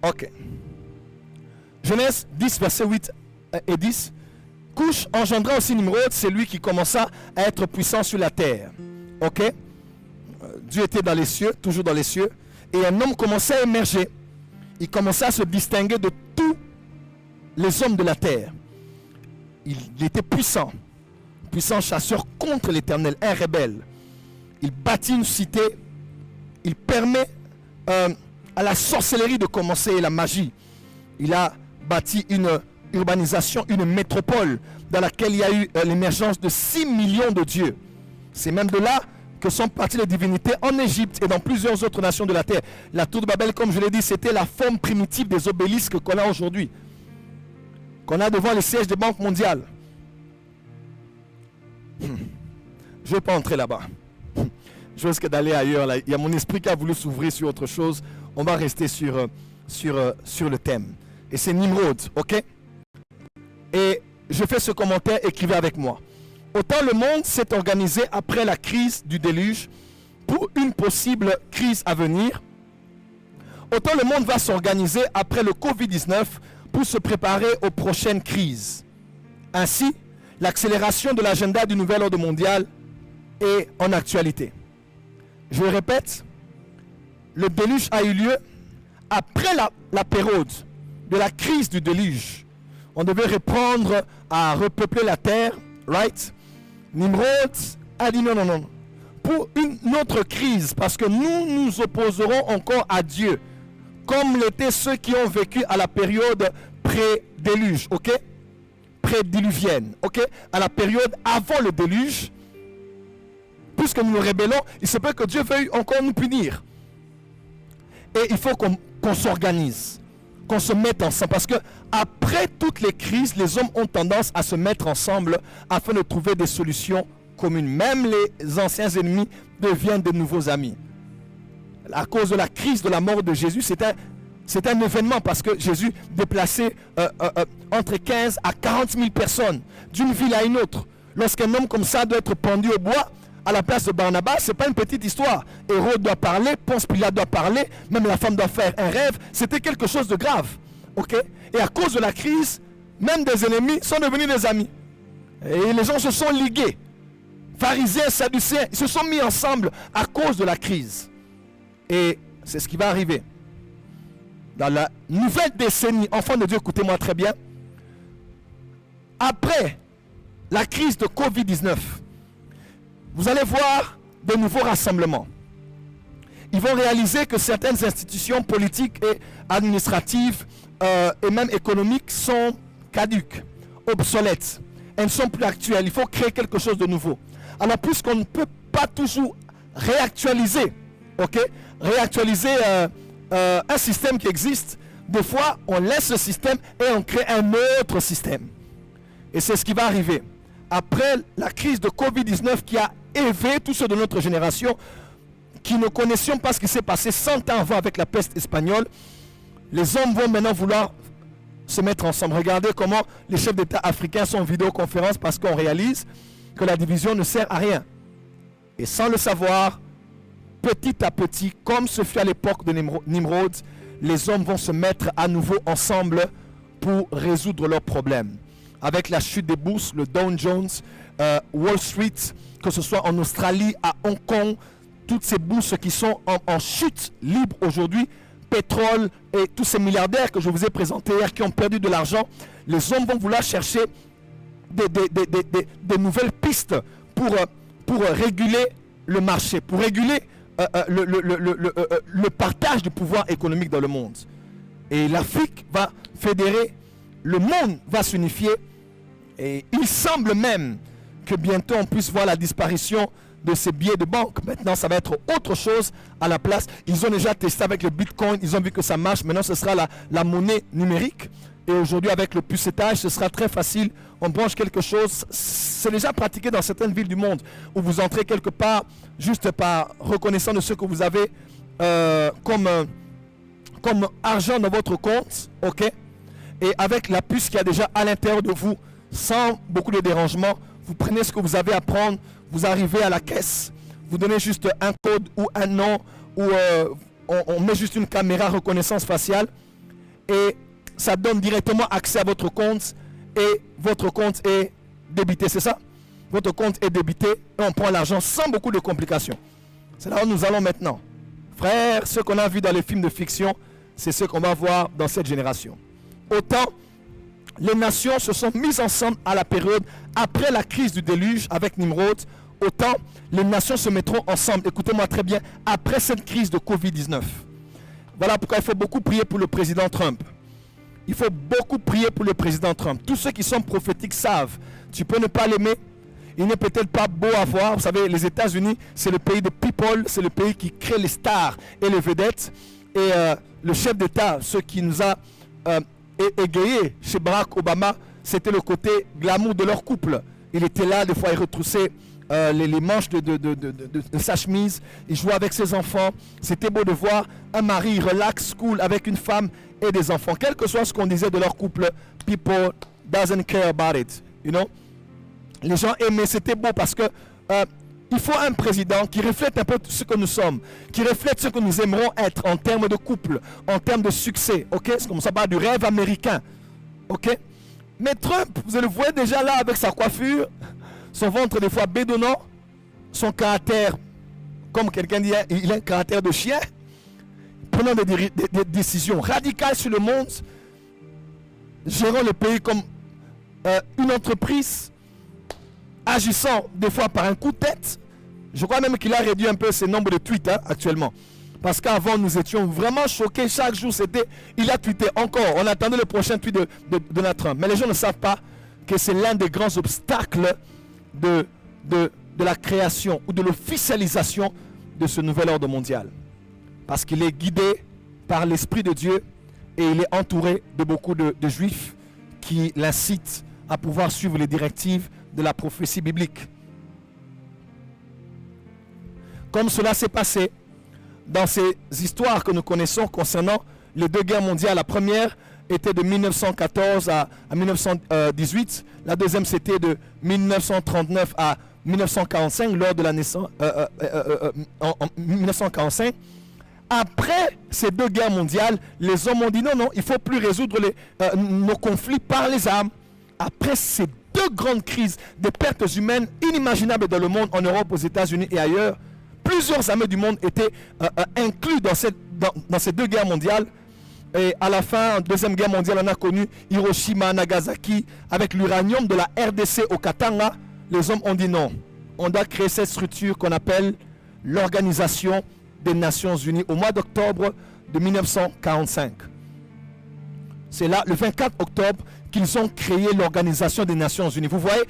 Ok. Genèse 10, verset 8 et 10. Couche engendra aussi Nimrod, c'est lui qui commença à être puissant sur la terre. Ok. Dieu était dans les cieux, toujours dans les cieux. Et un homme commençait à émerger. Il commençait à se distinguer de tous les hommes de la terre. Il était puissant. Puissant chasseur contre l'Éternel, un rebelle. Il bâtit une cité. Il permet à la sorcellerie de commencer et la magie. Il a bâti une urbanisation, une métropole dans laquelle il y a eu l'émergence de 6 millions de dieux. C'est même de là que sont parties les divinités en Égypte et dans plusieurs autres nations de la terre. La tour de Babel, comme je l'ai dit, c'était la forme primitive des obélisques qu'on a aujourd'hui. Qu'on a devant les sièges des banques mondiales. Je ne vais pas entrer là-bas. Je risque d'aller ailleurs. Là. Il y a mon esprit qui a voulu s'ouvrir sur autre chose. On va rester sur le thème. Et c'est Nimrod, ok? Et je fais ce commentaire, écrivez avec moi. Autant le monde s'est organisé après la crise du déluge pour une possible crise à venir, autant le monde va s'organiser après le Covid-19 pour se préparer aux prochaines crises. Ainsi, l'accélération de l'agenda du nouvel ordre mondial est en actualité. Je le répète, le déluge a eu lieu après la période de la crise du déluge. On devait reprendre à repeupler la terre, right? Nimrod a dit non, non, non. Pour une autre crise, parce que nous nous opposerons encore à Dieu, comme l'étaient ceux qui ont vécu à la période pré-déluge, ok? Pré-diluvienne, ok? À la période avant le déluge, puisque nous nous rébellons, il se peut que Dieu veuille encore nous punir. Et il faut qu'on s'organise, qu'on se mette ensemble. Parce que après toutes les crises, les hommes ont tendance à se mettre ensemble afin de trouver des solutions communes. Même les anciens ennemis deviennent de nouveaux amis. À cause de la crise de la mort de Jésus, c'est un événement parce que Jésus déplaçait entre 15 à 40 000 personnes d'une ville à une autre. Lorsqu'un homme comme ça doit être pendu au bois, à la place de Barnabas, ce n'est pas une petite histoire. Hérode doit parler, Ponce Pilate doit parler, même la femme doit faire un rêve. C'était quelque chose de grave. Okay? Et à cause de la crise, même des ennemis sont devenus des amis. Et les gens se sont ligués. Pharisiens, Sadducéens, ils se sont mis ensemble à cause de la crise. Et c'est ce qui va arriver. Dans la nouvelle décennie, enfants de Dieu, écoutez-moi très bien. Après la crise de Covid-19, vous allez voir de nouveaux rassemblements. Ils vont réaliser que certaines institutions politiques et administratives et même économiques sont caduques, obsolètes. Elles ne sont plus actuelles. Il faut créer quelque chose de nouveau. Alors, puisqu'on ne peut pas toujours réactualiser, ok, réactualiser un système qui existe, des fois, on laisse le système et on crée un autre système. Et c'est ce qui va arriver. Après la crise de Covid-19 qui a éveillé tous ceux de notre génération qui ne connaissions pas ce qui s'est passé 100 ans avant avec la peste espagnole, les hommes vont maintenant vouloir se mettre ensemble. Regardez comment les chefs d'État africains sont en vidéoconférence parce qu'on réalise que la division ne sert à rien. Et sans le savoir, petit à petit, comme ce fut à l'époque de Nimrod, les hommes vont se mettre à nouveau ensemble pour résoudre leurs problèmes. Avec la chute des bourses, le Dow Jones, Wall Street, que ce soit en Australie, à Hong Kong, toutes ces bourses qui sont en chute libre aujourd'hui, pétrole et tous ces milliardaires que je vous ai présentés hier qui ont perdu de l'argent, les hommes vont vouloir chercher des nouvelles pistes pour réguler le marché, pour réguler le partage du pouvoir économique dans le monde. Et l'Afrique va fédérer, le monde va s'unifier. Et il semble même que bientôt on puisse voir la disparition de ces billets de banque. Maintenant, ça va être autre chose à la place. Ils ont déjà testé avec le Bitcoin, ils ont vu que ça marche. Maintenant, ce sera la monnaie numérique. Et aujourd'hui, avec le pucetage, ce sera très facile. On branche quelque chose. C'est déjà pratiqué dans certaines villes du monde où vous entrez quelque part juste par reconnaissant de ce que vous avez comme argent dans votre compte. Ok? Et avec la puce qu'il y a déjà à l'intérieur de vous, sans beaucoup de dérangement, vous prenez ce que vous avez à prendre, vous arrivez à la caisse, vous donnez juste un code ou un nom, ou on met juste une caméra reconnaissance faciale, et ça donne directement accès à votre compte et votre compte est débité, c'est ça? Votre compte est débité et on prend l'argent sans beaucoup de complications. C'est là où nous allons maintenant. Frères, ce qu'on a vu dans les films de fiction, c'est ce qu'on va voir dans cette génération. Autant les nations se sont mises ensemble à la période après la crise du déluge avec Nimrod, autant les nations se mettront ensemble, écoutez-moi très bien, après cette crise de Covid-19. Voilà pourquoi il faut beaucoup prier pour le président Trump. Il faut beaucoup prier pour le président Trump. Tous ceux qui sont prophétiques savent, tu peux ne pas l'aimer, il n'est peut-être pas beau à voir. Vous savez, les États-Unis, c'est le pays de people, c'est le pays qui crée les stars et les vedettes. Et le chef d'État, ce qui nous a égayé chez Barack Obama, c'était le côté glamour de leur couple. Il était là, des fois il retroussait les manches de sa chemise, il jouait avec ses enfants. C'était beau de voir un mari relax, cool, avec une femme et des enfants. Quel que soit ce qu'on disait de leur couple, people doesn't care about it, you know. Les gens aimaient, c'était beau parce que il faut un président qui reflète un peu ce que nous sommes, qui reflète ce que nous aimerons être en termes de couple, en termes de succès, ok? C'est comme ça, parle du rêve américain, ok? Mais Trump, vous le voyez déjà là avec sa coiffure, son ventre des fois bédonnant, son caractère, comme quelqu'un dit, il a un caractère de chien, prenant des décisions radicales sur le monde, gérant le pays comme une entreprise, agissant des fois par un coup de tête. Je crois même qu'il a réduit un peu ses nombres de tweets actuellement. Parce qu'avant, nous étions vraiment choqués. Chaque jour, c'était... Il a tweeté encore. On attendait le prochain tweet de Donald Trump. Mais les gens ne savent pas que c'est l'un des grands obstacles de la création ou de l'officialisation de ce nouvel ordre mondial. Parce qu'il est guidé par l'Esprit de Dieu et il est entouré de beaucoup de juifs qui l'incitent à pouvoir suivre les directives de la prophétie biblique. Comme cela s'est passé dans ces histoires que nous connaissons concernant les deux guerres mondiales. La première était de 1914 à 1918. La deuxième, c'était de 1939 à 1945, lors de la naissance, en 1945. Après ces deux guerres mondiales, les hommes ont dit non, il ne faut plus résoudre nos conflits par les armes. Après ces deux grandes crises, des pertes humaines inimaginables dans le monde, en Europe, aux États-Unis et ailleurs, plusieurs armées du monde étaient inclus dans ces deux guerres mondiales. Et à la fin, en deuxième guerre mondiale, on a connu Hiroshima, Nagasaki, avec l'uranium de la RDC au Katanga. Les hommes ont dit non, on doit créer cette structure qu'on appelle l'Organisation des Nations Unies au mois d'octobre de 1945. C'est là, le 24 octobre, qu'ils ont créé l'Organisation des Nations Unies. Vous voyez,